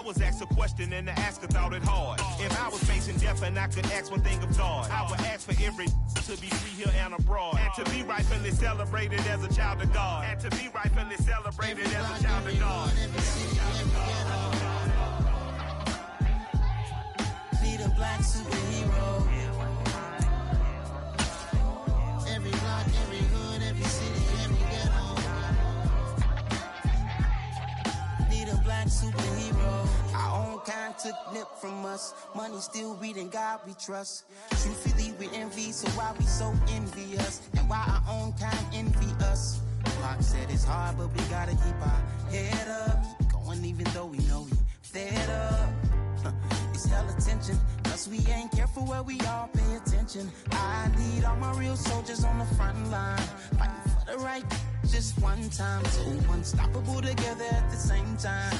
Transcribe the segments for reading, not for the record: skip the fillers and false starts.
I was asked a question and the asker thought it hard. If I was facing death and I could ask one thing of God, I would ask for every to be free here and abroad, and to be rightfully celebrated as a child of God, and to be rightfully celebrated as a child of God. Be the black superhero. Every block, every hood, every city, every ghetto. Be the black superhero. Our own kind took nip from us. Money still reading God we trust. Truthfully we envy, so why we so envious? And why our own kind envy us? Bucks said it's hard, but we gotta keep our head up. Keep going even though we know we fed up. It's hella tension, plus we ain't careful where we all pay attention. I need all my real soldiers on the front line, fighting for the right just one time. So unstoppable together at the same time,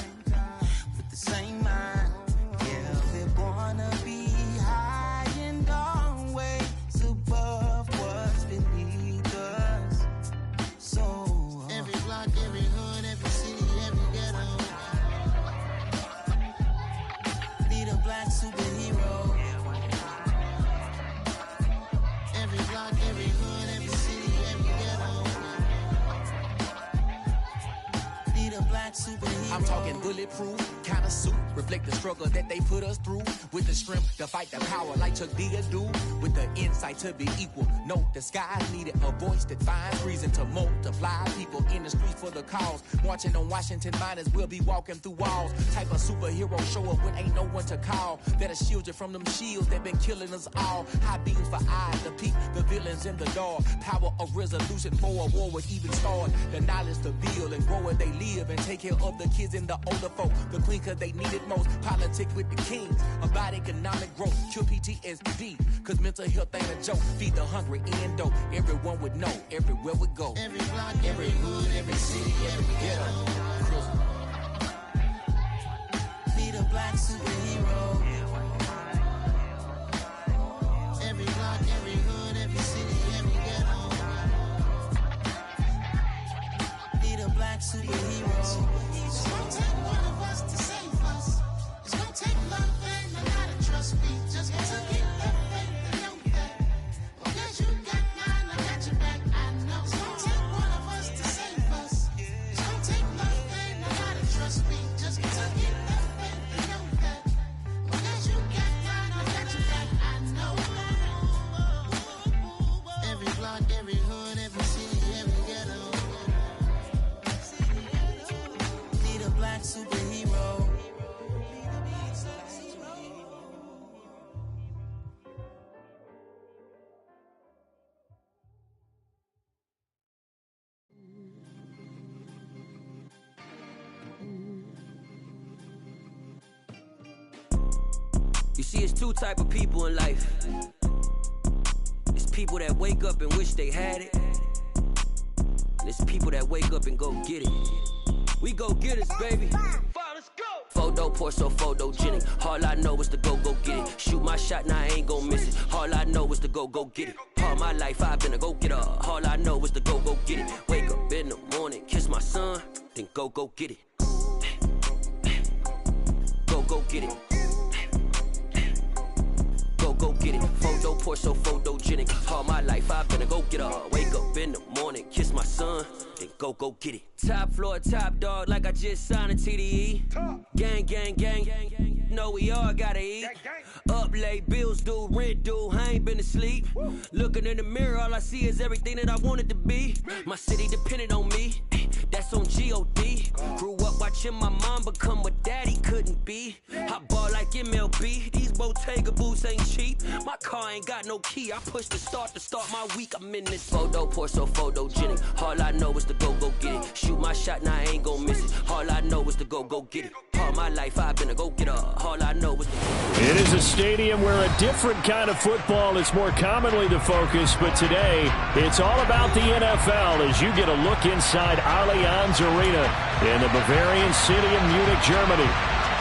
with the same mind. Yeah, we're gonna be high and always above what's beneath us. So every block, every hood, every city, every ghetto. Be the black superhero. Every block, every hood, every city, every ghetto. Be the black superhero. I'm talking bulletproof kind of suit, reflect the struggle that they put us through, with the strength to fight the power like Chuck D do, with the insight to be equal. No disguise needed, a voice that finds reason to multiply. People in the streets for the cause, marching on Washington miners, we'll be walking through walls. Type of superhero show up when ain't no one to call, that'll shield you from them shields that been killing us all. High beams for eyes to peep the villains in the dark. Power of resolution for a war would even start. The knowledge to build and grow where they live, and take care of the kids and the older folk. The queen cause they need it most. Politics with the kings about economic growth. Cure PTSD cause mental health ain't a joke. Feed the hungry and dope. Everyone would know everywhere we go. Every block, every hood, every city, every ghetto. Be the black superhero. Every block, every hood, every city, every ghetto. Be the black superhero. It's gonna take one of us to save us. It's gonna take love and a lot of trust. We just got to get that faith and know that. Because you got mine, I got your back, I know. It's gonna take one of us to save us. It's gonna take love and a lot of trust. We just got to get that faith and know that. Because you got mine, I got your back, I know. Every block, every hood, every city, every ghetto. Be the black superhero. You see, it's two type of people in life. It's people that wake up and wish they had it, and it's people that wake up and go get it. We go get it, baby. Let's go. Photo pour so photogenic. All I know is to go get it. Shoot my shot, now I ain't gon' miss it. All I know is to go get it. All my life I've been a go getter. All I know is to go get it. Wake up in the morning, kiss my son, then go get it. Go get it. Go get it. Photo pour so photogenic. All my life I've been a go getter. Wake up in the morning, kiss my son, then go get it. Top floor, top dog, like I just signed a TDE. Gang, gang, gang, gang. Know we all gotta eat. Up late, bills due, rent due, I ain't been asleep. Looking in the mirror, all I see is everything that I wanted to be. My city depended on me, that's on G.O.D. Grew up watching my mom become what daddy couldn't be. I ball like MLB, these Bottega boots ain't cheap. My car ain't got no key, I push the start to start my week. I'm in this photo pour so photogenic. All I know is to go get it. Shoot my shot, now I ain't gon' miss it. All I know is to go get it. All my life I've been a go getter. All I know is to It is a stadium where a different kind of football is more commonly the focus, but today it's all about the NFL as you get a look inside Allianz Arena in the Bavarian city of Munich, Germany.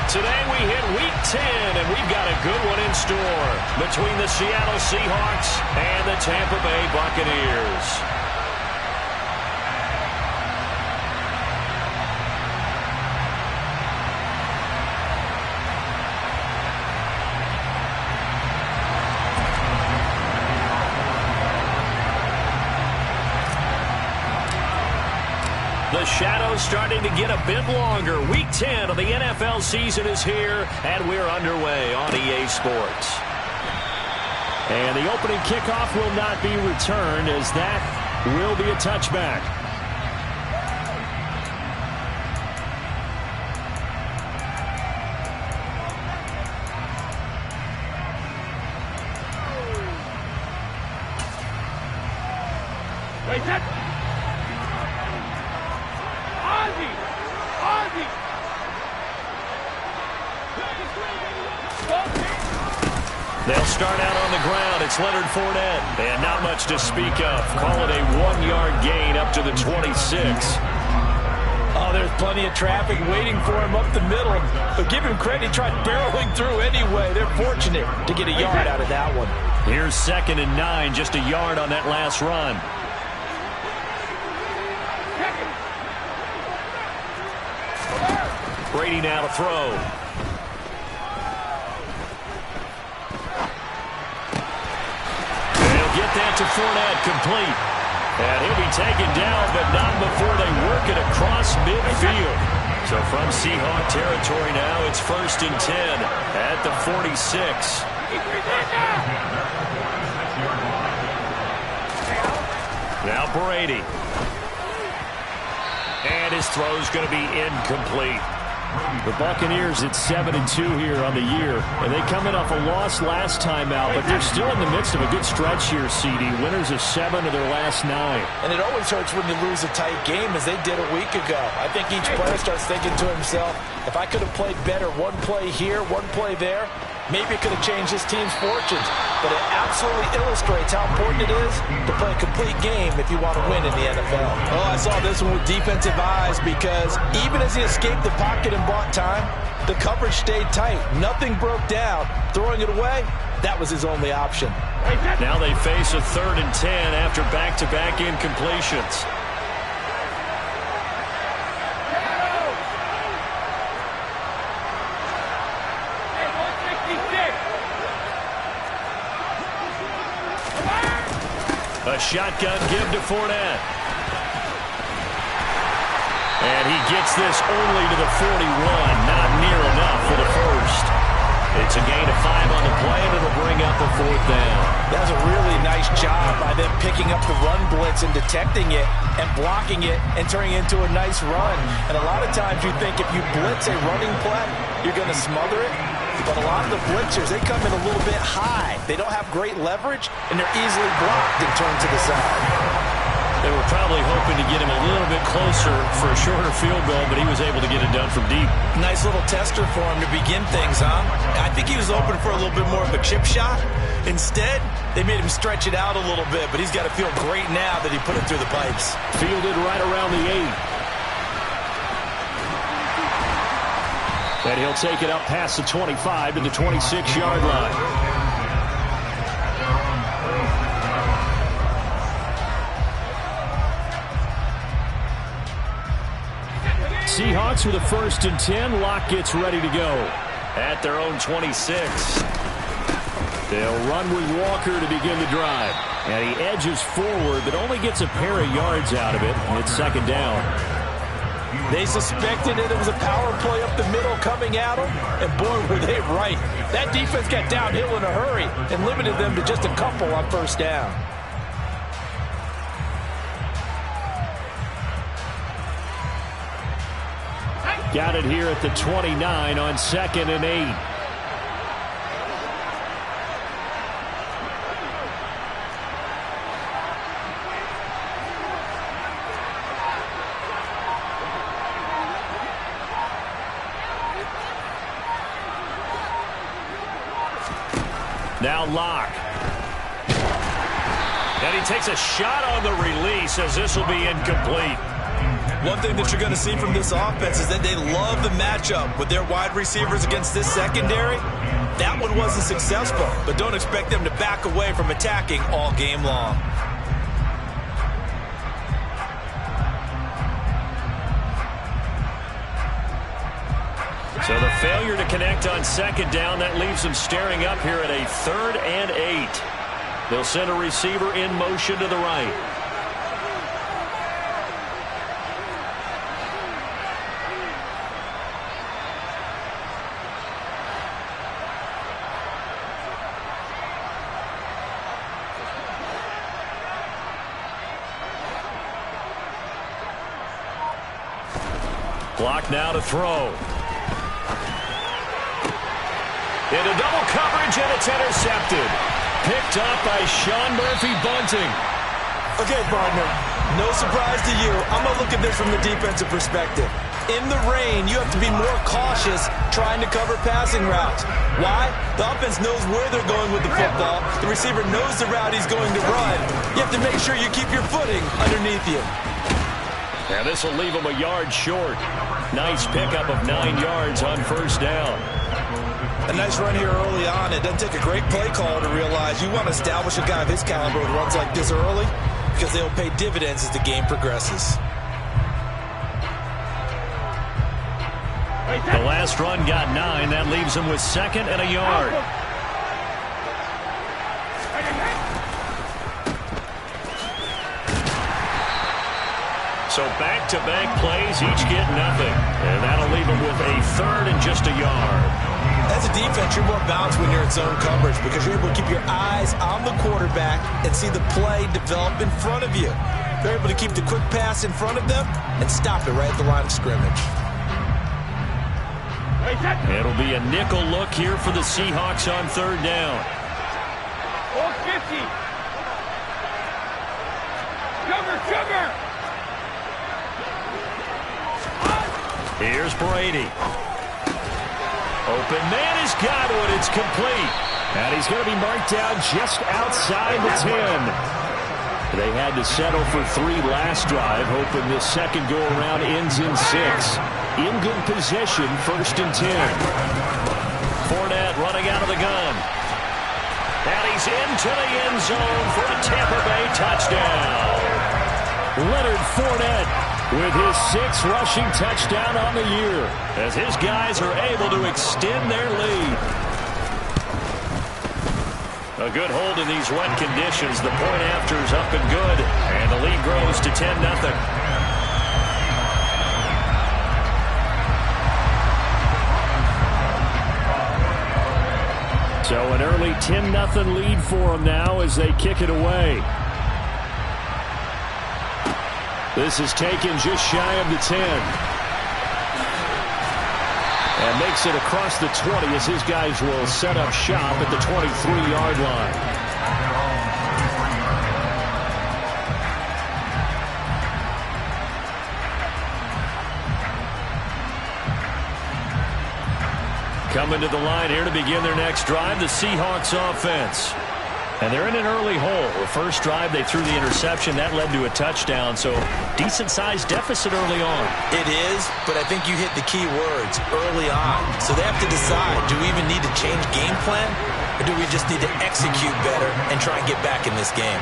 Today we hit Week 10, and we've got a good one in store between the Seattle Seahawks and the Tampa Bay Buccaneers. the shadows starting to get a bit longer. Week 10 of the NFL season is here, and we're underway on EA Sports. And the opening kickoff will not be returned, as that will be a touchback. Wait, that... Ozzy! They'll start out on the ground. It's Leonard Fournette. And not much to speak of. Call it a 1-yard gain up to the 26. Oh, there's plenty of traffic waiting for him up the middle. But give him credit, he tried barreling through anyway. They're fortunate to get a yard out of that one. Here's 2nd and 9, just a yard on that last run. Brady now to throw. They'll get that to Fournette, complete. And he'll be taken down, but not before they work it across midfield. So from Seahawk territory now, it's 1st and 10 at the 46. Now Brady. And his throw's going to be incomplete. The Buccaneers at 7-2 here on the year. And they come in off a loss last time out, but they're still in the midst of a good stretch here, CD. Winners of 7 of their last 9. And it always hurts when you lose a tight game, as they did a week ago. I think each player starts thinking to himself, if I could have played better one play here, one play there, maybe it could have changed his team's fortunes. But it absolutely illustrates how important it is to play a complete game if you want to win in the NFL. Oh, I saw this one with defensive eyes, because even as he escaped the pocket and bought time, the coverage stayed tight. Nothing broke down. Throwing it away, that was his only option. Now they face a 3rd and 10 after back-to-back incompletions. A shotgun give to Fournette. And he gets this only to the 41. Not near enough for the first. It's a gain of 5 on the play, and it'll bring up a 4th down. That was a really nice job by them picking up the run blitz and detecting it and blocking it and turning it into a nice run. And a lot of times you think if you blitz a running play, you're going to smother it. But a lot of the blitzers, they come in a little bit high. They don't have great leverage, and they're easily blocked and turned to the side. They were probably hoping to get him a little bit closer for a shorter field goal, but he was able to get it done from deep. Nice little tester for him to begin things, huh? I think he was open for a little bit more of a chip shot. Instead, they made him stretch it out a little bit, but he's got to feel great now that he put it through the pipes. Fielded right around the 8. And he'll take it up past the 25 to the 26-yard line. Seahawks with a 1st and 10. Locke gets ready to go at their own 26. They'll run with Walker to begin the drive. And he edges forward, but only gets a pair of yards out of it. And it's 2nd down. They suspected it was a power play up the middle coming at them, and boy, were they right. That defense got downhill in a hurry and limited them to just a couple on 1st down. Got it here at the 29 on 2nd and 8. Now Locke. And he takes a shot on the release, as this will be incomplete. One thing that you're going to see from this offense is that they love the matchup with their wide receivers against this secondary. That one wasn't successful, but don't expect them to back away from attacking all game long. So the failure to connect on 2nd down, that leaves them staring up here at a 3rd and 8. They'll send a receiver in motion to the right. Block now to throw. Into double coverage, and it's intercepted. Picked up by Sean Murphy-Bunting. Okay, partner, no surprise to you. I'm going to look at this from the defensive perspective. In the rain, you have to be more cautious trying to cover passing routes. Why? The offense knows where they're going with the football. The receiver knows the route he's going to run. You have to make sure you keep your footing underneath you. And this will leave him a yard short. Nice pickup of 9 yards on first down. A nice run here early on. It doesn't take a great play call to realize you want to establish a guy of his caliber with runs like this early because they'll pay dividends as the game progresses. The last run got 9. That leaves him with 2nd and a yard. So back-to-back plays, each get nothing. And that'll leave him with a 3rd and just a yard. As a defense, you're more balanced when you're in zone coverage because you're able to keep your eyes on the quarterback and see the play develop in front of you. They're able to keep the quick pass in front of them and stop it right at the line of scrimmage. It'll be a nickel look here for the Seahawks on 3rd down. 50. Cover. Here's Brady. Open man has got it. It's complete. And he's going to be marked down just outside the 10. They had to settle for 3 last drive, hoping this second go-around ends in 6. In good position, 1st and 10. Fournette running out of the gun. And he's into the end zone for a Tampa Bay touchdown. Leonard Fournette with his 6th rushing touchdown on the year as his guys are able to extend their lead. A good hold in these wet conditions. The point after is up and good, and the lead grows to 10-0. So an early 10-0 lead for them now as they kick it away. This is taken just shy of the 10. And makes it across the 20 as his guys will set up shop at the 23-yard line. Coming to the line here to begin their next drive, the Seahawks offense. And they're in an early hole. The first drive, they threw the interception. That led to a touchdown, so decent-sized deficit early on. It is, but I think you hit the key words, early on. So they have to decide, do we even need to change game plan, or do we just need to execute better and try and get back in this game?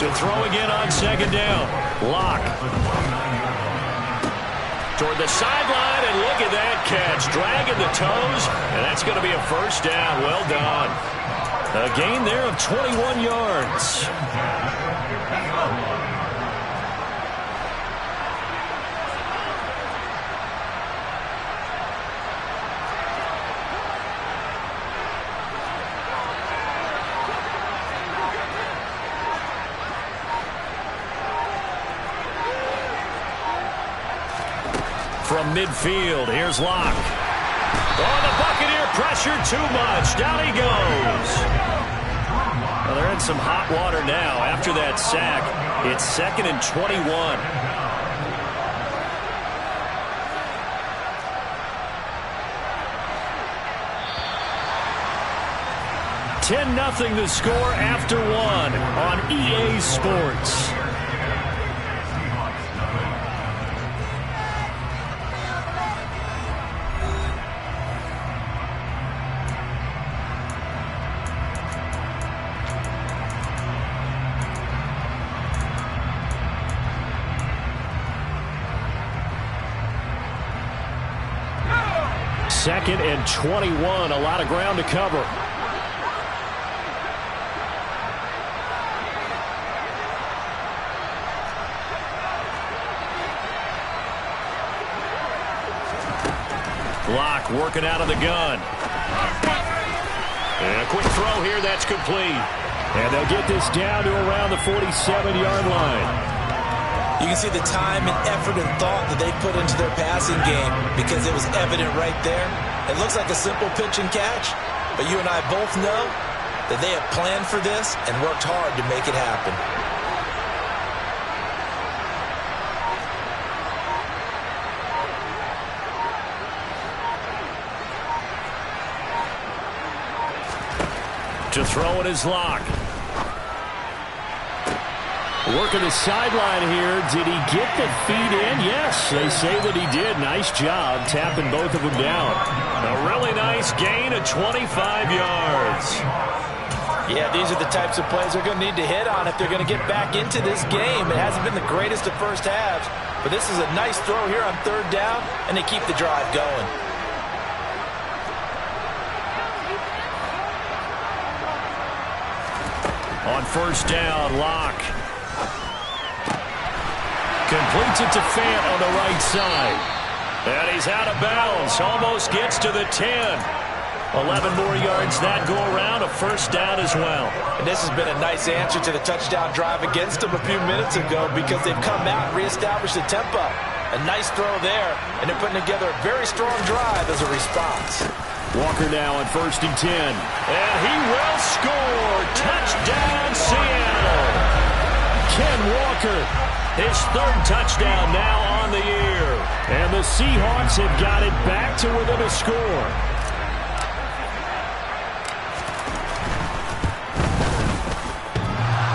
To throw again on 2nd down. Lock. Toward the sideline, and look at that catch. Dragging the toes, and that's going to be a first down. Well done. A gain there of 21 yards. From midfield, here's Locke. Oh, the Buccaneer pressure too much. Down he goes. Well, they're in some hot water now. After that sack, it's 2nd and 21. $10-0 the score after 1 on EA Sports. Second and 21, a lot of ground to cover. Locke working out of the gun. And a quick throw here, that's complete. And they'll get this down to around the 47-yard line. You can see the time and effort and thought that they put into their passing game because it was evident right there. It looks like a simple pitch and catch, but you and I both know that they have planned for this and worked hard to make it happen. To throw it is Locke. Working the sideline here. Did he get the feet in? Yes, they say that he did. Nice job tapping both of them down. A really nice gain of 25 yards. Yeah, these are the types of plays they're going to need to hit on if they're going to get back into this game. It hasn't been the greatest of first halves, but this is a nice throw here on third down, and they keep the drive going. On first down, Locke completes it to Fant on the right side. And he's out of bounds. Almost gets to the 10. 11 more yards that go around. A first down as well. And this has been a nice answer to the touchdown drive against them a few minutes ago because they've come out and reestablished the tempo. A nice throw there, and they're putting together a very strong drive as a response. Walker now on first and 10. And he will score. Touchdown, Seattle. Ken Walker, his third touchdown now on the year. And the Seahawks have got it back to within a score.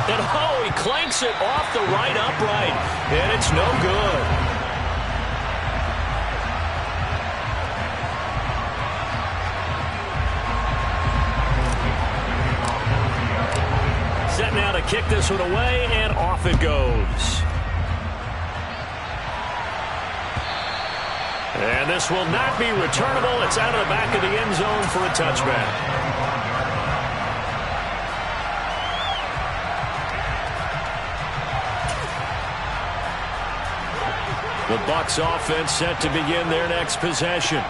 And oh, he clanks it off the right upright. And it's no good. Set now to kick this one away, and off it goes. And this will not be returnable. It's out of the back of the end zone for a touchback. The Bucks offense set to begin their next possession.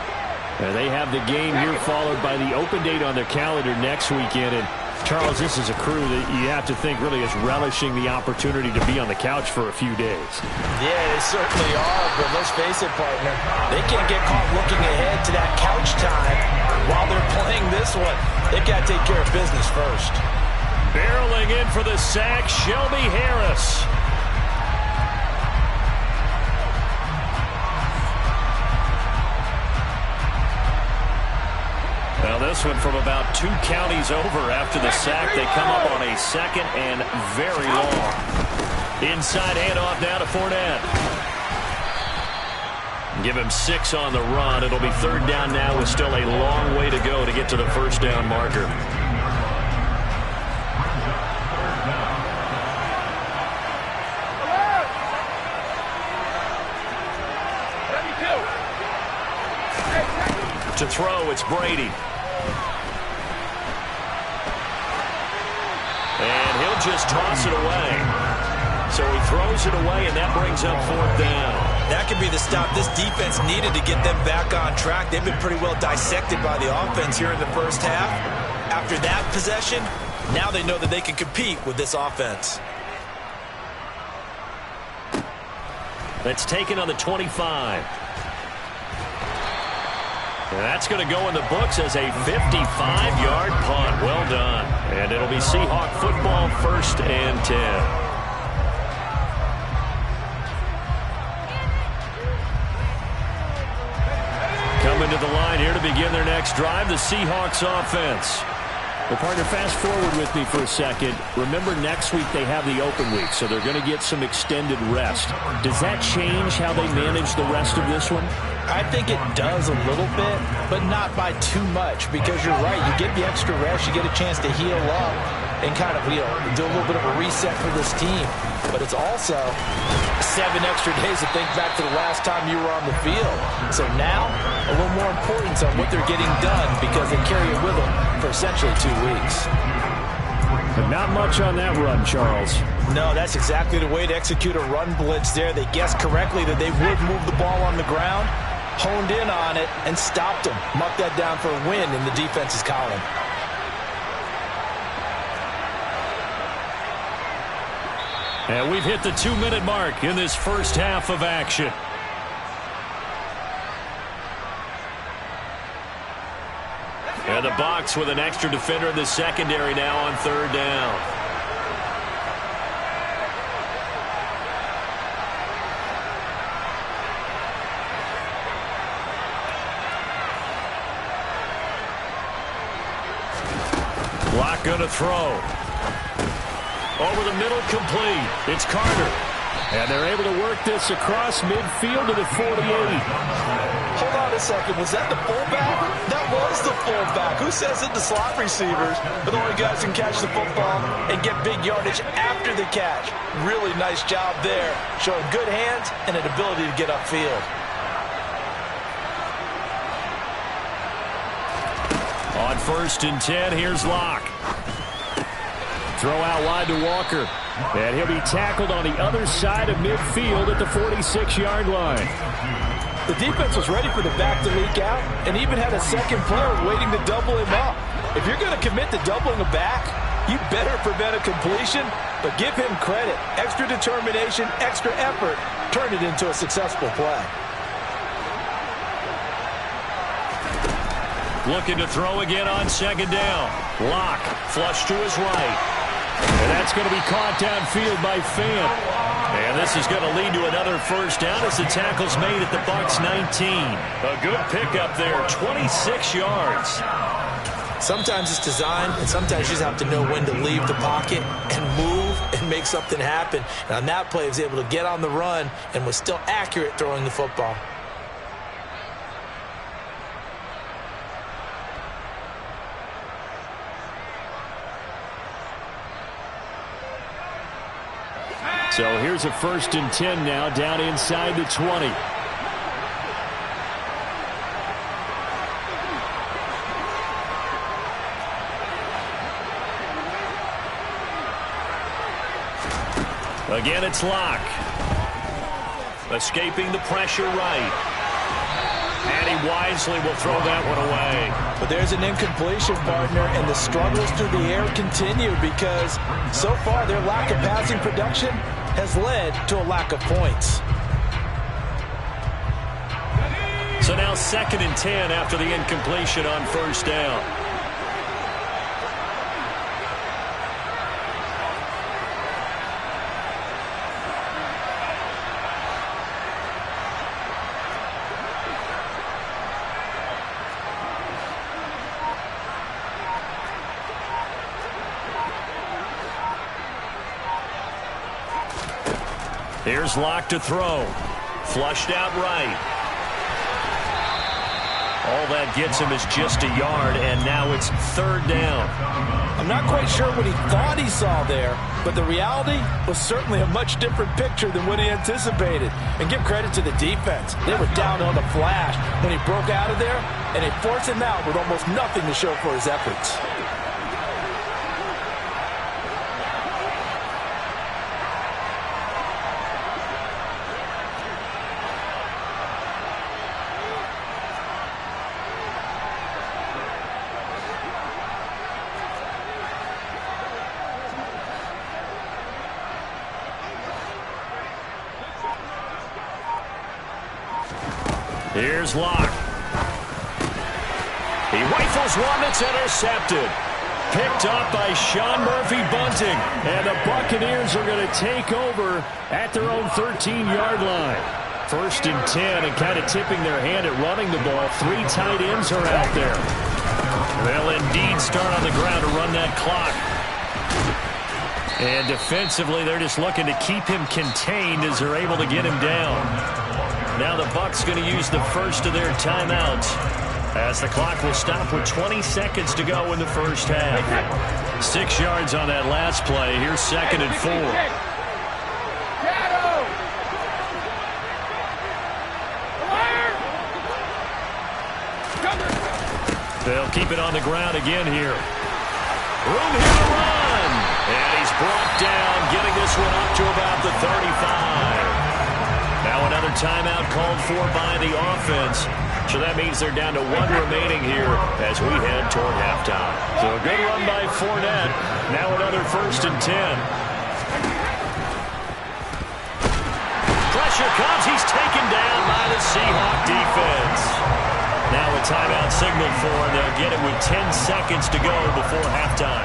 And they have the game here followed by the open date on their calendar next weekend. And Charles, this is a crew that you have to think really is relishing the opportunity to be on the couch for a few days. Yeah, they certainly are, but let's face it, partner. They can't get caught looking ahead to that couch time while they're playing this one. They've got to take care of business first. Barreling in for the sack, Shelby Harris. Well, this one from about 2 counties over after the sack. They come up on a second and very long. Inside handoff now to Fournette. Give him 6 on the run. It'll be third down now with still a long way to go to get to the first down marker. To throw, it's Brady. And he'll just toss it away. So he throws it away, and that brings up fourth down. That could be the stop this defense needed to get them back on track. They've been pretty well dissected by the offense here in the first half. After that possession, now they know that they can compete with this offense. That's taken on the 25. And that's going to go in the books as a 55-yard punt. Well done. And it'll be Seahawk football, first and 10. Coming to the line here to begin their next drive, the Seahawks offense. Well, partner, fast forward with me for a second. Remember, next week they have the open week, so they're going to get some extended rest. Does that change how they manage the rest of this one? I think it does a little bit, but not by too much, because you're right. You get the extra rest, you get a chance to heal up and kind of, do a little bit of a reset for this team. But it's also 7 extra days to think back to the last time you were on the field. So now, a little more importance on what they're getting done because they carry it with them for essentially 2 weeks. But not much on that run, Charles. No, that's exactly the way to execute a run blitz there. They guessed correctly that they would move the ball on the ground, honed in on it, and stopped them. Mark that down for a win in the defense's column. And we've hit the 2-minute mark in this first half of action. And the Bucks with an extra defender in the secondary now on third down. Block going to throw. Over the middle, complete. It's Carter. And they're able to work this across midfield to the 48. Hold on a second. Was that the fullback? That was the fullback. Who says it? The slot receivers are the only guys who can catch the football and get big yardage after the catch. Really nice job there. Showing good hands and an ability to get upfield. On 1st and 10, here's Locke. Throw out wide to Walker. And he'll be tackled on the other side of midfield at the 46-yard line. The defense was ready for the back to leak out and even had a second player waiting to double him up. If you're going to commit to doubling a back, you better prevent a completion, but give him credit. Extra determination, extra effort, turn it into a successful play. Looking to throw again on 2nd down. Locke, flush to his right. And that's going to be caught downfield by Fant. And this is going to lead to another first down as the tackle's made at the Bucks 19. A good pickup there, 26 yards. Sometimes it's designed, and sometimes you just have to know when to leave the pocket and move and make something happen. And on that play, he was able to get on the run and was still accurate throwing the football. So here's a 1st and 10 now down inside the 20. Again, it's Locke. Escaping the pressure right. And he wisely will throw that one away. But there's an incompletion, partner, and the struggles through the air continue because so far their lack of passing production has led to a lack of points. So now 2nd and 10 after the incompletion on 1st down. Here's Locke to throw. Flushed out right. All that gets him is just a yard, and now it's 3rd down. I'm not quite sure what he thought he saw there, but the reality was certainly a much different picture than what he anticipated. And give credit to the defense. They were down on the flash when he broke out of there, and they forced him out with almost nothing to show for his efforts. Here's Locke. He rifles one that's intercepted. Picked up by Sean Murphy-Bunting. And the Buccaneers are going to take over at their own 13-yard line. 1st and 10 and kind of tipping their hand at running the ball. 3 tight ends are out there. They'll indeed start on the ground to run that clock. And defensively, they're just looking to keep him contained as they're able to get him down. Now the Bucks going to use the first of their timeouts as the clock will stop with 20 seconds to go in the first half. 6 yards on that last play. Here's 2nd and 4. They'll keep it on the ground again here. Room here to run. And he's brought down, getting this one up to about the 35. Now another timeout called for by the offense. So that means they're down to 1 remaining here as we head toward halftime. So a good run by Fournette. Now another 1st and 10. pressure comes. He's taken down by the Seahawk defense. Now a timeout signal for, and they'll get it with 10 seconds to go before halftime.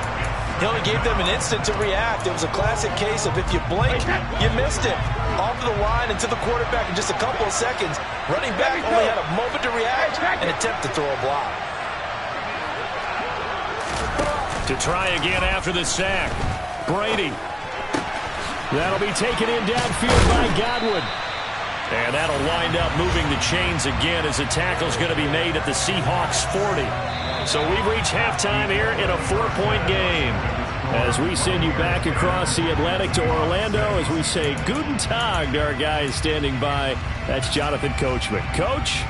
He only gave them an instant to react. It was a classic case of if you blink, you missed it. Off to the line and to the quarterback in just a couple of seconds. Running back only had a moment to react and attempt to throw a block. To try again after the sack. Brady. That'll be taken in downfield by Godwin. And that'll wind up moving the chains again as the tackle's going to be made at the Seahawks 40. So we've reached halftime here in a 4-point game. As we send you back across the Atlantic to Orlando, as we say Guten Tag to our guys standing by. That's Jonathan Coachman. Coach?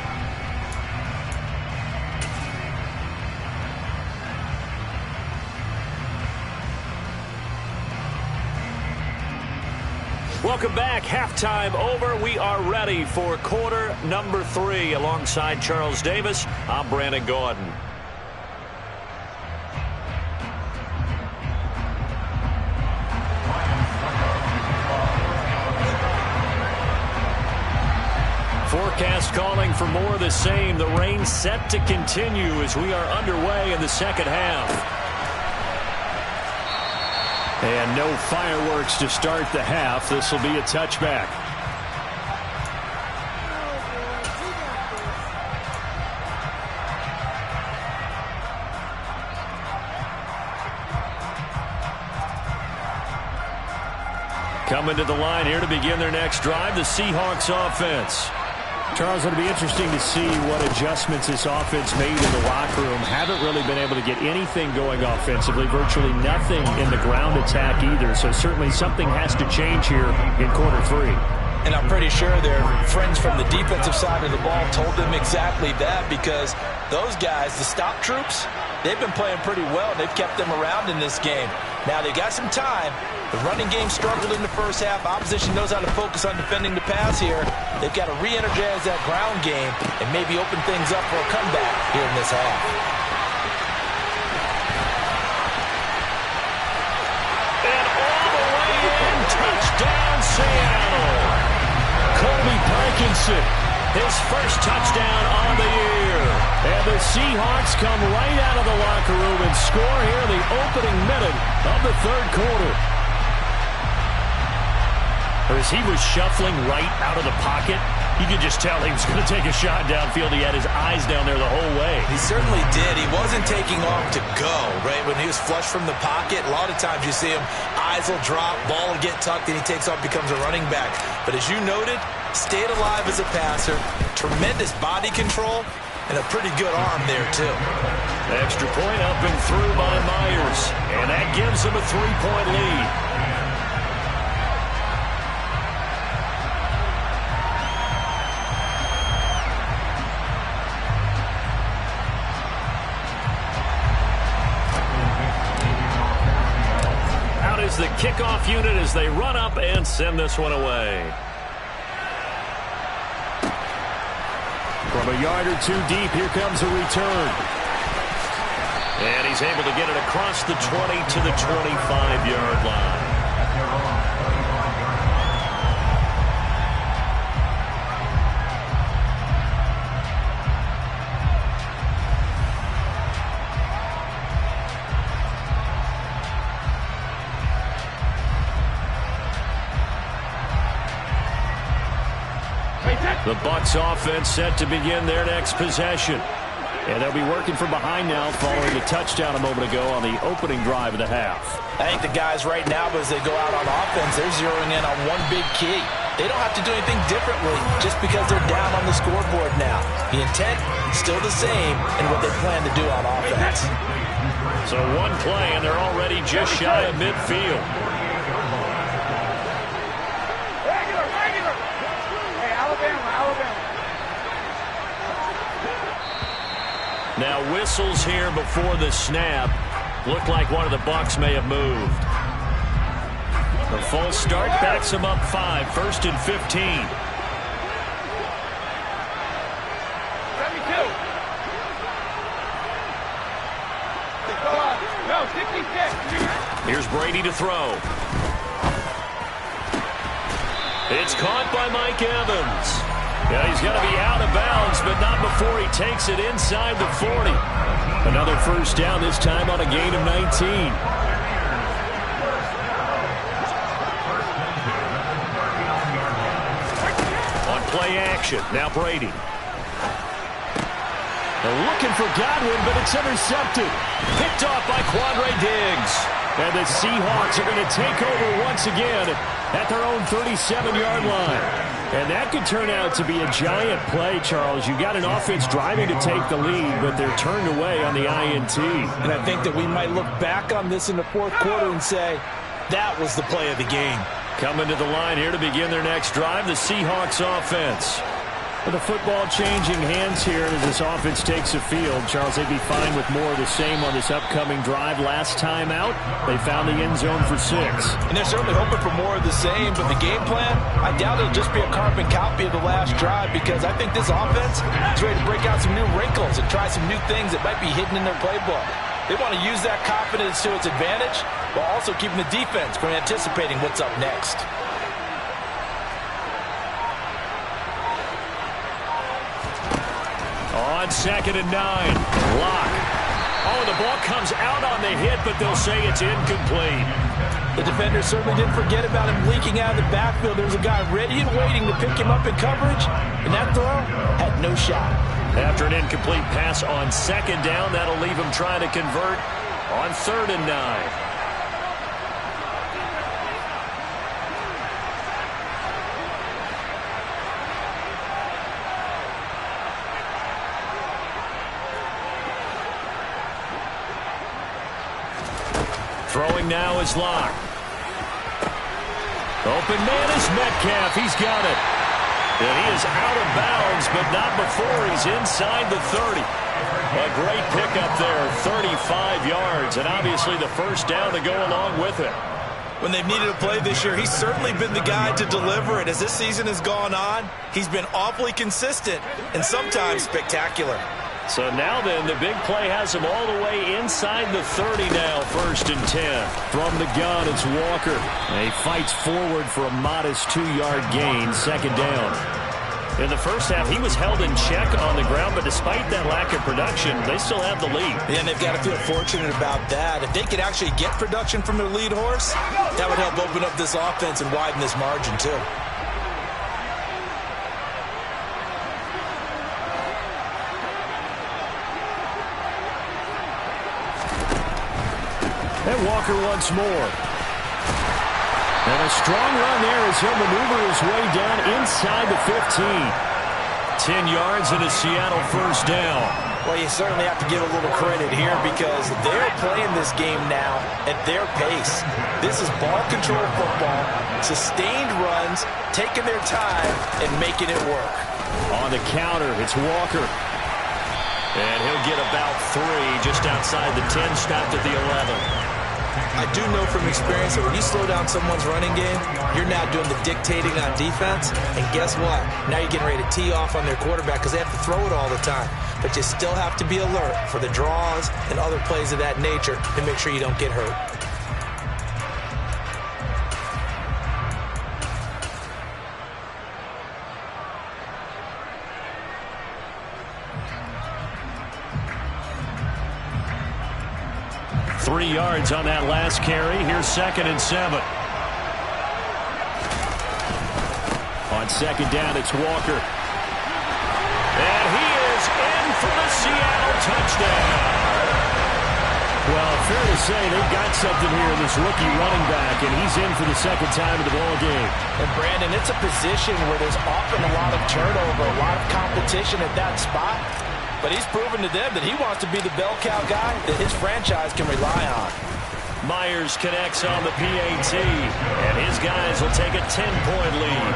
Welcome back. Halftime over. We are ready for quarter number 3. Alongside Charles Davis, I'm Brandon Gordon. Forecast calling for more of the same. The rain set to continue as we are underway in the second half. And no fireworks to start the half. This will be a touchback. Coming to the line here to begin their next drive, the Seahawks offense. Charles, it'll be interesting to see what adjustments this offense made in the locker room. Haven't really been able to get anything going offensively, virtually nothing in the ground attack either. So certainly something has to change here in quarter 3. And I'm pretty sure their friends from the defensive side of the ball told them exactly that, because those guys, the stop troops, they've been playing pretty well. They've kept them around in this game. Now they've got some time. The running game struggled in the first half. Opposition knows how to focus on defending the pass here. They've got to re-energize that ground game and maybe open things up for a comeback here in this half. And all the way in, touchdown Seattle. Colby Parkinson, his first touchdown on the year. And the Seahawks come right out of the locker room and score here in the opening minute of the third quarter. As he was shuffling right out of the pocket, you could just tell he was going to take a shot downfield. He had his eyes down there the whole way. He certainly did. He wasn't taking off to go, right? When he was flush from the pocket, a lot of times you see him, eyes will drop, ball will get tucked, and he takes off, becomes a running back. But as you noted, stayed alive as a passer, tremendous body control, and a pretty good arm there, too. Extra point up and through by Myers, and that gives him a 3-point lead. The kickoff unit as they run up and send this one away. From a yard or two deep, here comes a return. And he's able to get it across the 20 to the 25-yard line. The Bucks offense set to begin their next possession. And they'll be working from behind now following the touchdown a moment ago on the opening drive of the half. I think the guys right now, as they go out on offense, they're zeroing in on one big key. They don't have to do anything differently just because they're down on the scoreboard now. The intent, still the same in what they plan to do on offense. So one play, and they're already just shy of midfield. Now whistles here before the snap. Looked like one of the Bucks may have moved. The false start backs him up 5. 1st and 15. 72. Here's Brady to throw. It's caught by Mike Evans. Yeah, he's going to be out of bounds, but not before he takes it inside the 40. Another first down, this time on a gain of 19. On play action, now Brady. They're looking for Godwin, but it's intercepted. Picked off by Quandre Diggs. And the Seahawks are going to take over once again at their own 37-yard line. And that could turn out to be a giant play, Charles. You got an offense driving to take the lead, but they're turned away on the INT. And I think that we might look back on this in the fourth quarter and say, that was the play of the game. Coming to the line here to begin their next drive, the Seahawks offense. With the football changing hands here as this offense takes the field, Charles, they'd be fine with more of the same on this upcoming drive. Last time out, they found the end zone for 6. And they're certainly hoping for more of the same, but the game plan, I doubt it'll just be a carbon copy of the last drive, because I think this offense is ready to break out some new wrinkles and try some new things that might be hidden in their playbook. They want to use that confidence to its advantage while also keeping the defense from anticipating what's up next. On 2nd and 9, Lock. Oh, the ball comes out on the hit, but they'll say it's incomplete. The defender certainly didn't forget about him leaking out of the backfield. There's a guy ready and waiting to pick him up in coverage, and that throw had no shot. After an incomplete pass on 2nd down, that'll leave him trying to convert on 3rd and 9. Throwing now is Lock. Open man is Metcalf. He's got it. And he is out of bounds, but not before he's inside the 30. A great pickup there, 35 yards, and obviously the first down to go along with it. When they've needed a play this year, he's certainly been the guy to deliver it. As this season has gone on, he's been awfully consistent and sometimes spectacular. So now then, the big play has him all the way inside the 30 now, 1st and 10. From the gun, it's Walker. And he fights forward for a modest 2-yard gain, 2nd down. In the first half, he was held in check on the ground, but despite that lack of production, they still have the lead. Yeah, and they've got to feel fortunate about that. If they could actually get production from their lead horse, that would help open up this offense and widen this margin, too. And Walker once more. And a strong run there as he'll maneuver his way down inside the 15. 10 yards and a Seattle first down. Well, you certainly have to give a little credit here because they're playing this game now at their pace. This is ball control football, sustained runs, taking their time and making it work. On the counter, it's Walker. And he'll get about 3 just outside the 10, stopped at the 11. I do know from experience that when you slow down someone's running game, you're now doing the dictating on defense. And guess what? Now you're getting ready to tee off on their quarterback because they have to throw it all the time. But you still have to be alert for the draws and other plays of that nature to make sure you don't get hurt. Three yards on that last carry. Here's 2nd and 7. On 2nd down, it's Walker. And he is in for the Seattle touchdown. Well, fair to say they've got something here in this rookie running back, and he's in for the 2nd time of the ball game. And Brandon, it's a position where there's often a lot of turnover, a lot of competition at that spot. But he's proven to them that he wants to be the bell cow guy that his franchise can rely on. Myers connects on the PAT, and his guys will take a 10-point lead.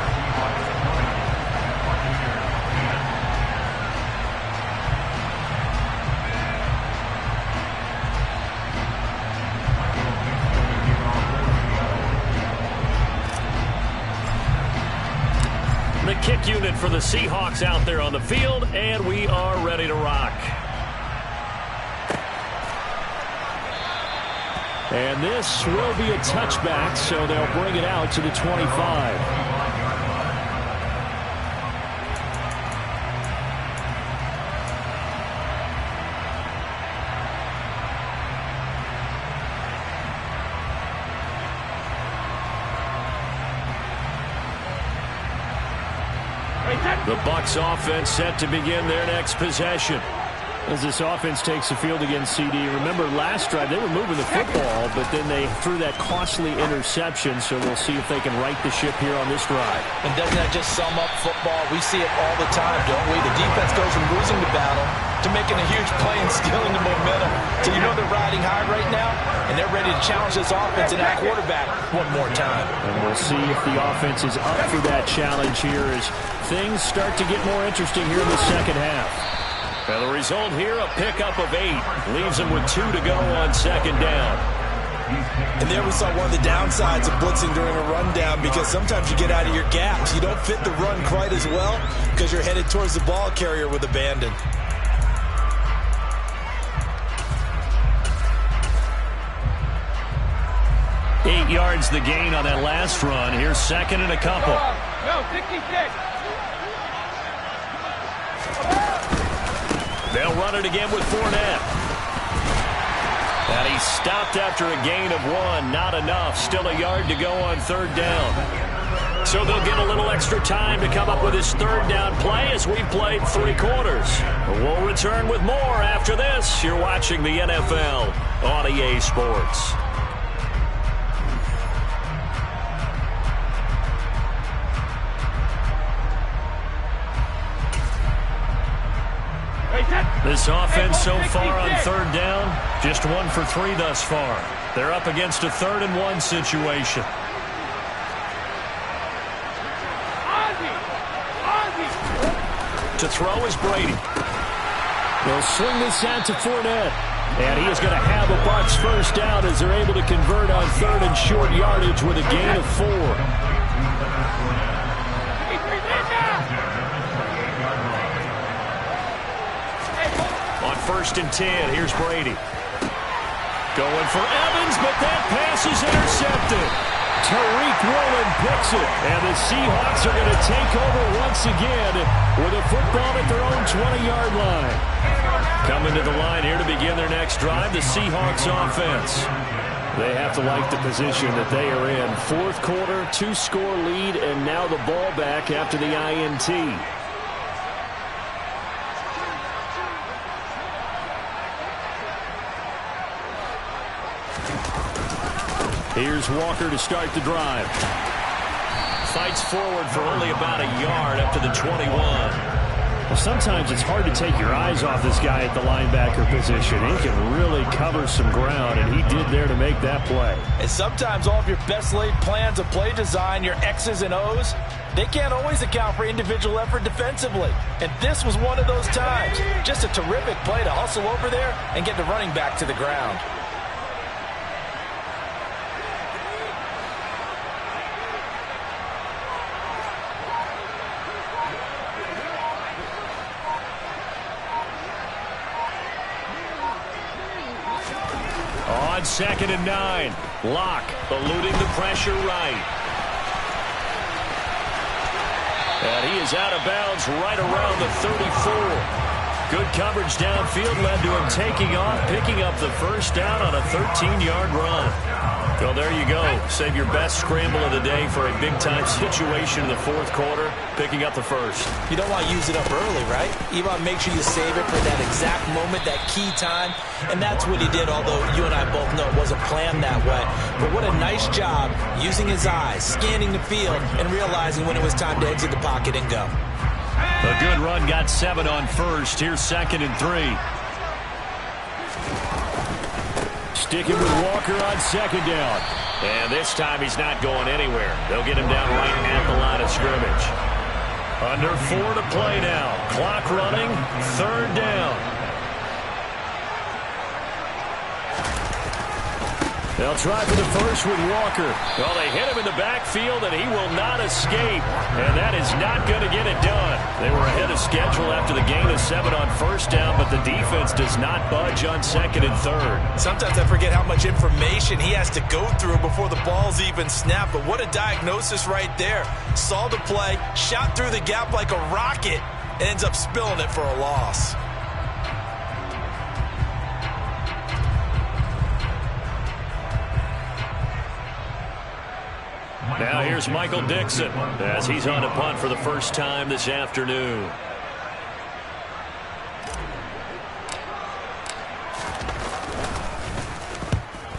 The kick unit for the Seahawks out there on the field, and we are ready to rock. And this will be a touchback, so they'll bring it out to the 25. The Bucks offense set to begin their next possession. As this offense takes the field against CD, remember last drive they were moving the football, but then they threw that costly interception, so we'll see if they can right the ship here on this drive. And doesn't that just sum up football? We see it all the time, don't we? The defense goes from losing the battle to making a huge play and stealing the momentum. So you know they're riding high right now, and they're ready to challenge this offense and that quarterback one more time. And we'll see if the offense is up for that challenge here as things start to get more interesting here in the second half. And the result here, a pickup of 8. Leaves them with 2 to go on second down. And there we saw one of the downsides of blitzing during a rundown, because sometimes you get out of your gaps. You don't fit the run quite as well because you're headed towards the ball carrier with abandon. Eight yards the gain on that last run. Here's second and a couple. No, 66. They'll run it again with Fournette. And he stopped after a gain of 1. Not enough. Still a yard to go on third down. So they'll get a little extra time to come up with his third down play as we've played 3 quarters. We'll return with more after this. You're watching the NFL on EA Sports. This offense so far on third down, just 1 for 3 thus far. They're up against a 3rd and 1 situation. To throw is Brady. They'll swing this out to Fournette. And he is going to have a Bucks first down as they're able to convert on 3rd and short yardage with a gain of 4. First and 10. Here's Brady. Going for Evans, but that pass is intercepted. Tariq Woolen picks it. And the Seahawks are going to take over once again with a football at their own 20-yard line. Coming to the line here to begin their next drive, the Seahawks offense. They have to like the position that they are in. 4th quarter, 2-score lead, and now the ball back after the INT. Here's Walker to start the drive. Fights forward for only about a yard up to the 21. Well, sometimes it's hard to take your eyes off this guy at the linebacker position. He can really cover some ground, and he did there to make that play. And sometimes all of your best laid plans of play design, your X's and O's, they can't always account for individual effort defensively. And this was one of those times. Just a terrific play to hustle over there and get the running back to the ground. On 2nd and 9, Locke eluding the pressure right. And he is out of bounds right around the 34. Good coverage downfield led to him taking off, picking up the first down on a 13-yard run. Well, there you go. Save your best scramble of the day for a big-time situation in the 4th quarter, picking up the first. You don't want to use it up early, right? You want to make sure you save it for that exact moment, that key time. And that's what he did, although you and I both know it wasn't planned that way. But what a nice job using his eyes, scanning the field, and realizing when it was time to exit the pocket and go. A good run got 7 on first. Here's 2nd and 3. Sticking with Walker on 2nd down. And this time he's not going anywhere. They'll get him down right at the line of scrimmage. Under 4 to play now. Clock running. 3rd down. They'll try for the first with Walker. Well, they hit him in the backfield, and he will not escape. And that is not going to get it done. They were ahead of schedule after the gain of 7 on first down, but the defense does not budge on 2nd and 3rd. Sometimes I forget how much information he has to go through before the ball's even snapped. But what a diagnosis right there. Saw the play, shot through the gap like a rocket, and ends up spilling it for a loss. Now here's Michael Dixon as he's on a punt for the first time this afternoon.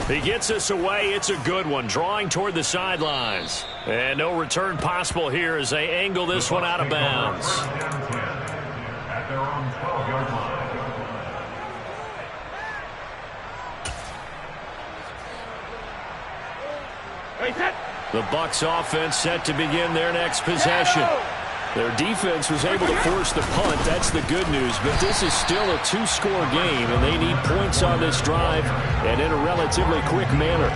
He gets us away. It's a good one, drawing toward the sidelines. And no return possible here as they angle this one out of bounds. At their own 12-yard line. The Bucks offense set to begin their next possession. Their defense was able to force the punt. That's the good news. But this is still a two-score game, and they need points on this drive and in a relatively quick manner.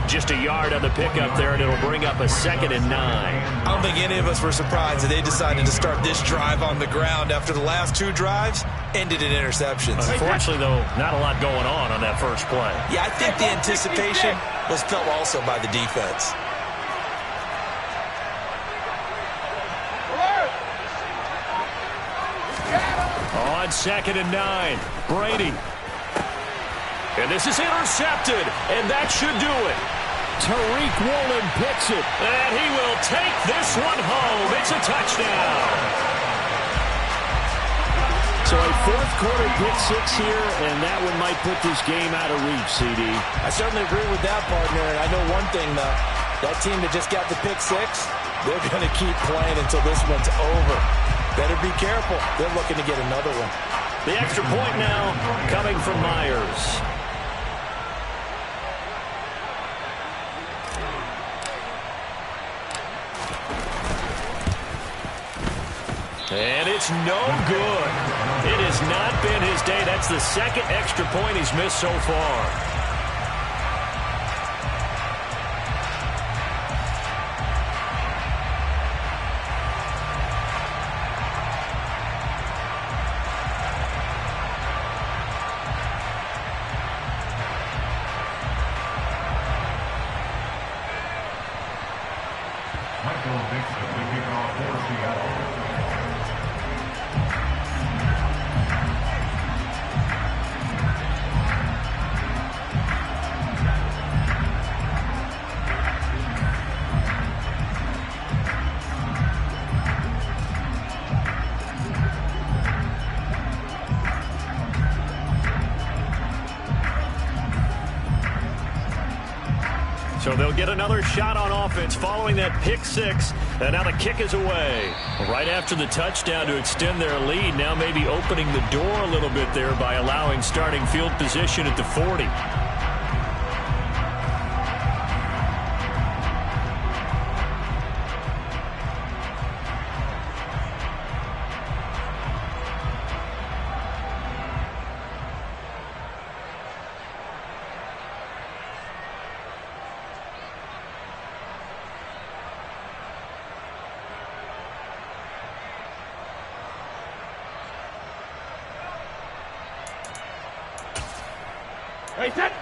Just a yard on the pickup there, and it'll bring up a 2nd and 9. I don't think any of us were surprised that they decided to start this drive on the ground after the last 2 drives ended in interceptions. Unfortunately, though, not a lot going on that first play. Yeah, I think the anticipation was felt also by the defense. On 2nd and 9, Brady. And this is intercepted, and that should do it. Tariq Woolen picks it, and he will take this one home. It's a touchdown. So a fourth-quarter pick-6 here, and that one might put this game out of reach, CD. I certainly agree with that, partner, and I know one thing, though. That team that just got the pick-6, they're going to keep playing until this one's over. Better be careful. They're looking to get another one. The extra point now coming from Myers. And it's no good. It has not been his day. That's the 2nd extra point he's missed so far. Michael Dixon, the kickoff for Seattle. So they'll get another shot on offense following that pick-6, and now the kick is away. Right after the touchdown to extend their lead, now maybe opening the door a little bit there by allowing starting field position at the 40.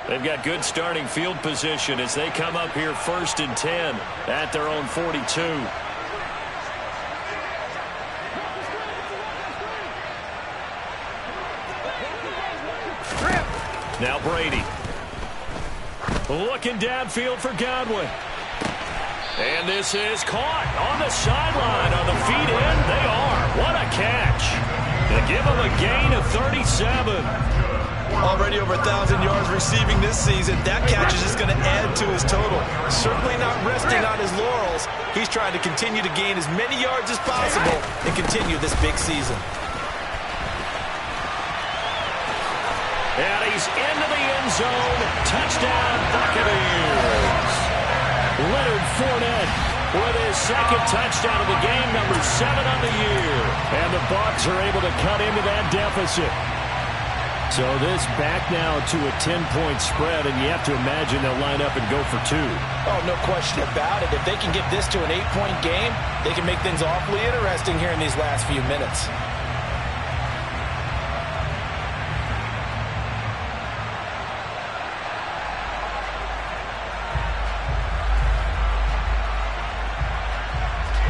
They've got good starting field position as they come up here 1st and 10 at their own 42. Now Brady. Looking downfield for Godwin. And this is caught on the sideline on the feet in. They are. What a catch. They give him a gain of 37. Already over 1,000 yards receiving this season. That catch is just going to add to his total. Certainly not resting on his laurels. He's trying to continue to gain as many yards as possible and continue this big season. And he's into the end zone. Touchdown, Buccaneers. Leonard Fournette with his 2nd touchdown of the game, number 7 on the year. And the Bucs are able to cut into that deficit. So this back now to a 10-point spread, and you have to imagine they'll line up and go for 2. Oh, no question about it. If they can get this to an 8-point game, they can make things awfully interesting here in these last few minutes.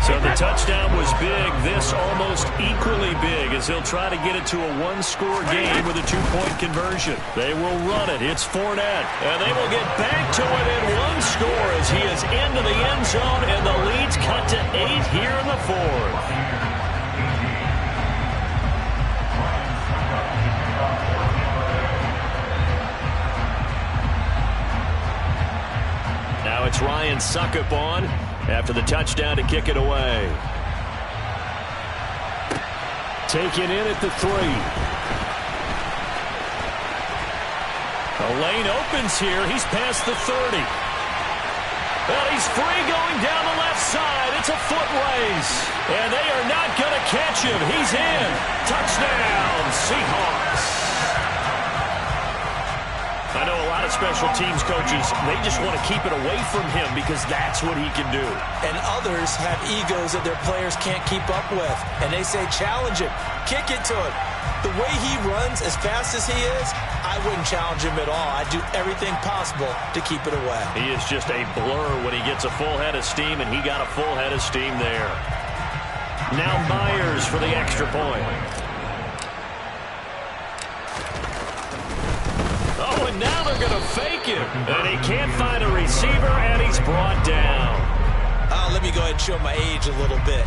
So the touchdown was big. This almost equally big as they'll try to get it to a one-score game with a two-point conversion. They will run it. It's Fournette. And they will get back to within one score as he is into the end zone, and the lead's cut to 8 here in the fourth. Now it's Ryan Suckup on after the touchdown to kick it away. Taken in at the 3. The lane opens here. He's past the 30. Well, he's free going down the left side. It's a foot race. And they are not going to catch him. He's in. Touchdown, Seahawks. I know a lot of special teams coaches, they just want to keep it away from him because that's what he can do. And others have egos that their players can't keep up with. And they say, challenge him. Kick it to him. The way he runs as fast as he is, I wouldn't challenge him at all. I'd do everything possible to keep it away. He is just a blur when he gets a full head of steam, and he got a full head of steam there. Now Myers for the extra point. Oh, and now they're going to fake him. And he can't find a receiver, and he's brought down. Let me go ahead and show my age a little bit.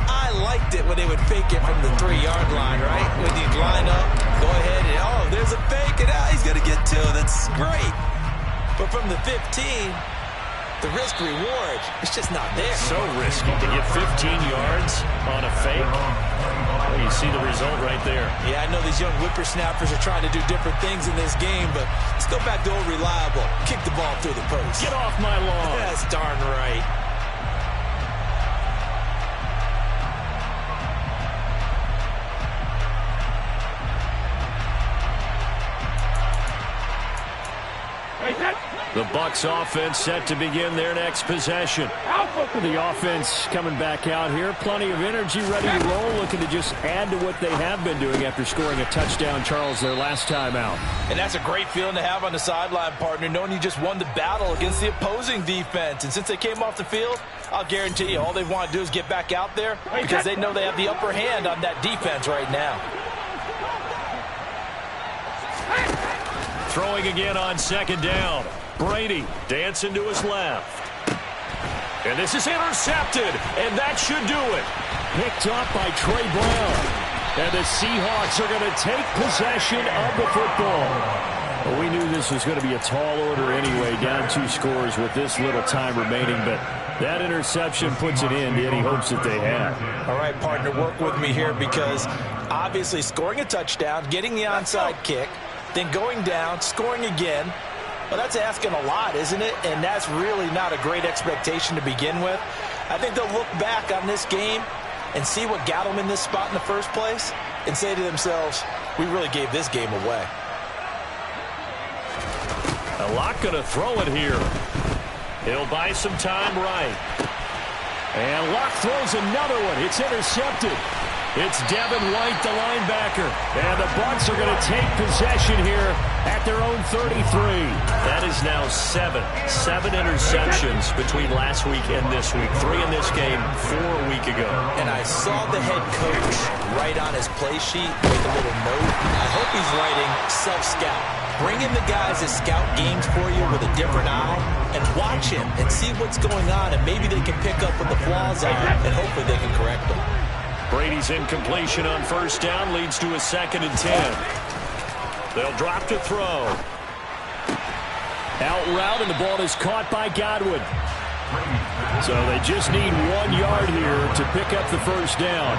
I liked it when they would fake it from the 3-yard line, right? When you'd line up, go ahead, and oh, there's a fake, and he's going to get 2. That's great. But from the 15, the risk-reward, it's just not there. It's so risky to get 15 yards on a fake. Well, you see the result right there. Yeah, I know these young whippersnappers are trying to do different things in this game, but let's go back to old reliable. Kick the ball through the post. Get off my lawn. That's darn right. The Bucks offense set to begin their next possession. The offense coming back out here. Plenty of energy, ready to roll, looking to just add to what they have been doing after scoring a touchdown, Charles, their last time out. And that's a great feeling to have on the sideline, partner, knowing you just won the battle against the opposing defense. And since they came off the field, I'll guarantee you all they want to do is get back out there because they know they have the upper hand on that defense right now. Throwing again on second down. Brady dancing to his left. And this is intercepted, and that should do it. Picked up by Trey Brown. And the Seahawks are going to take possession of the football. Well, we knew this was going to be a tall order anyway, down 2 scores with this little time remaining, but that interception puts it in to any hopes that they had. All right, partner, work with me here because obviously scoring a touchdown, getting the onside kick, then going down, scoring again. Well, that's asking a lot, isn't it? And that's really not a great expectation to begin with. I think they'll look back on this game and see what got them in this spot in the first place and say to themselves, we really gave this game away. A lot going to throw it here. He'll buy some time right. And Locke throws another one. It's intercepted. It's Devin White, the linebacker. And the Bucks are going to take possession here at their own 33. That is now 7 interceptions between last week and this week. 3 in this game, 4 a week ago. And I saw the head coach write on his play sheet, make a little note. I hope he's writing self-scout. Bring in the guys that scout games for you with a different eye and watch him and see what's going on, and maybe they can pick up what the flaws are, and hopefully they can correct them. Brady's incompletion on first down leads to a 2nd and 10. They'll drop to throw. Out route, and the ball is caught by Godwin. So they just need 1 yard here to pick up the first down.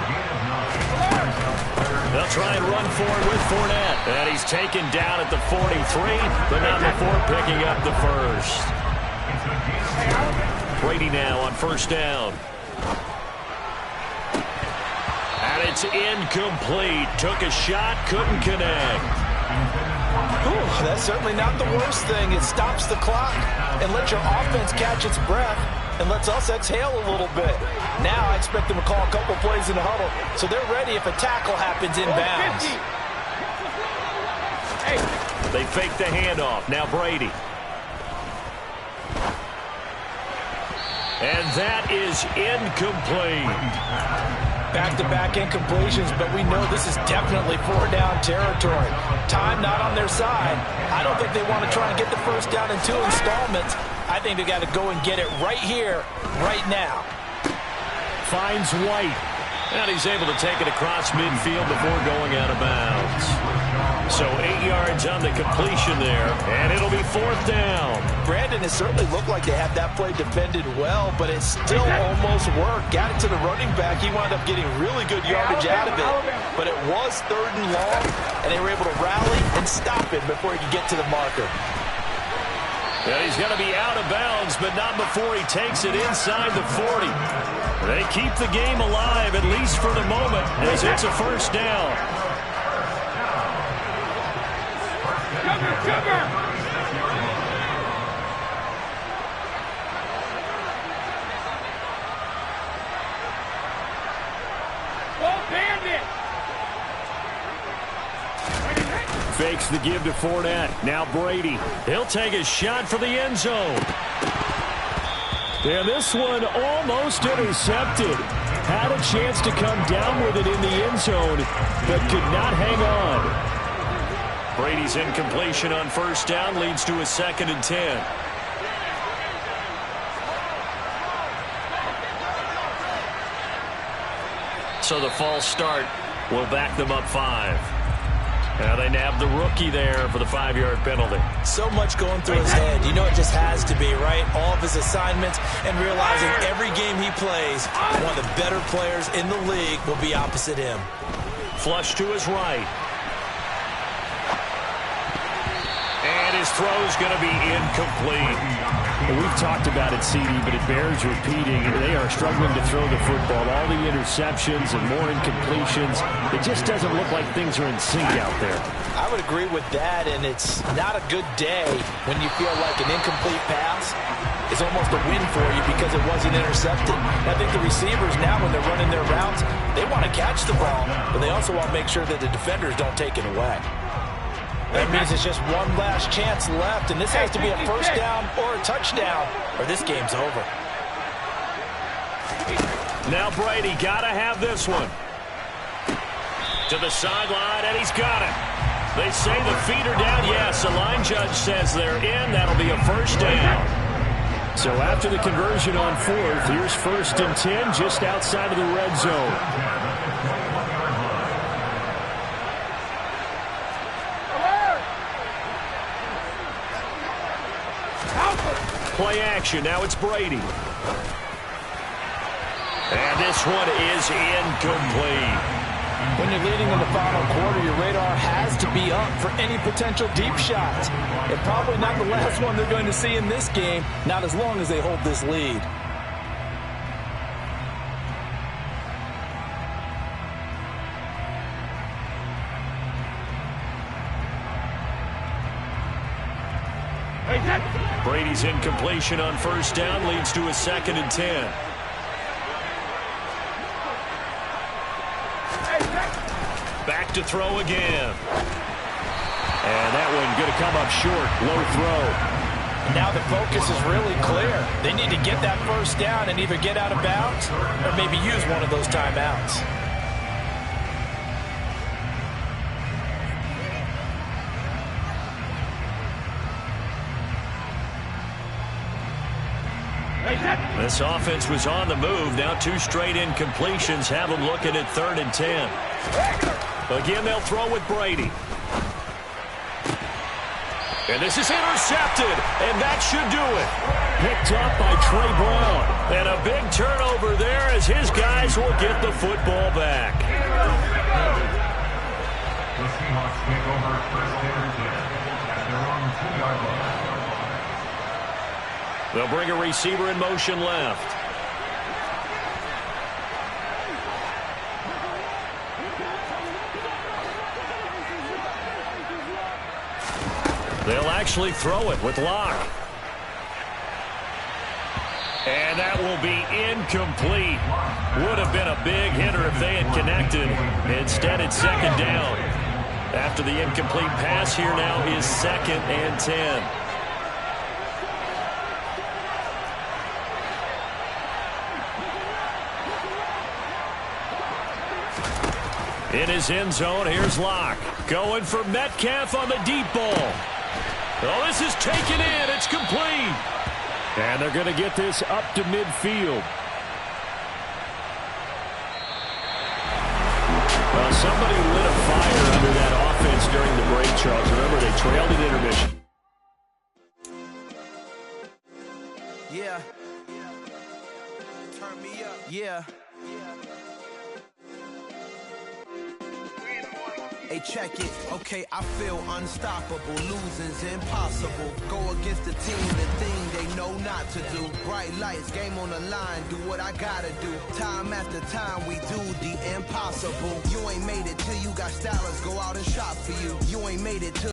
They'll try and run for it with Fournette. And he's taken down at the 43, but not before picking up the first. Brady now on first down. And it's incomplete. Took a shot, couldn't connect. Ooh, that's certainly not the worst thing. It stops the clock and lets your offense catch its breath and lets us exhale a little bit. Now I expect them to call a couple plays in the huddle so they're ready if a tackle happens inbounds. They fake the handoff. Now Brady. And that is incomplete. Back-to-back incompletions, but we know this is definitely 4-down territory. Time not on their side. I don't think they want to try and get the first down in 2 installments. I think they got to go and get it right here, right now. Finds White. And he's able to take it across midfield before going out of bounds. So 8 yards on the completion there, and it'll be 4th down. Brandon, it certainly looked like they had that play defended well, but it still almost worked. Got it to the running back. He wound up getting really good yardage out of it. But it was 3rd and long, and they were able to rally and stop him before he could get to the marker. And he's going to be out of bounds, but not before he takes it inside the 40. They keep the game alive, at least for the moment, as it's a 1st down. Cover! Ball bandit! Fakes the give to Fournette. Now Brady. He'll take a shot for the end zone. And this one almost intercepted. Had a chance to come down with it in the end zone, but could not hang on. Brady's incompletion on 1st down leads to a 2nd and 10. So the false start will back them up 5. Now they nab the rookie there for the 5-yard penalty. So much going through his head. You know it just has to be, right? All of his assignments and realizing every game he plays, one of the better players in the league will be opposite him. Flush to his right. And his throw's going to be incomplete. Well, we've talked about it, CD, but it bears repeating. They are struggling to throw the football. All the interceptions and more incompletions. It just doesn't look like things are in sync out there. I would agree with that, and it's not a good day when you feel like an incomplete pass is almost a win for you because it wasn't intercepted. I think the receivers now, when they're running their routes, they want to catch the ball, but they also want to make sure that the defenders don't take it away. That means it's just one last chance left, and this has to be a 1st down or a touchdown, or this game's over. Now Brady got to have this one. To the sideline, and he's got it. They say the feet are down. Yes, the line judge says they're in. That'll be a 1st down. So after the conversion on 4th, here's 1st and 10 just outside of the red zone. Play action. Now it's Brady. And this one is incomplete. When you're leading in the final quarter, your radar has to be up for any potential deep shots. And probably not the last one they're going to see in this game, not as long as they hold this lead. Brady's incompletion on 1st down leads to a 2nd and 10. Back to throw again. And that one going to come up short. Low throw. Now the focus is really clear. They need to get that 1st down and either get out of bounds or maybe use one of those timeouts. This offense was on the move. Now 2 straight incompletions have them looking at 3rd and 10. Again, they'll throw with Brady. And this is intercepted, and that should do it. Picked up by Trey Brown. And a big turnover there as his guys will get the football back. The Seahawks take over 1st and 10 at their own 2-yard line. They'll bring a receiver in motion left. They'll actually throw it with Locke. And that will be incomplete. Would have been a big hitter if they had connected. Instead, it's 2nd down. After the incomplete pass, here now is 2nd and 10. In his end zone, here's Locke. Going for Metcalf on the deep ball. Oh, this is taken in. It's complete. And they're going to get this up to midfield. Well, somebody lit a fire under that offense during the break, Charles. Remember, they trailed at intermission. Yeah. Turn me up. Yeah. Hey, check it. Okay, I feel unstoppable. Losing's impossible. Go against the team, the thing they know not to do. Bright lights, game on the line. Do what I gotta do. Time after time, we do the impossible. You ain't made it till you got stylists go out and shop for you. You ain't made it till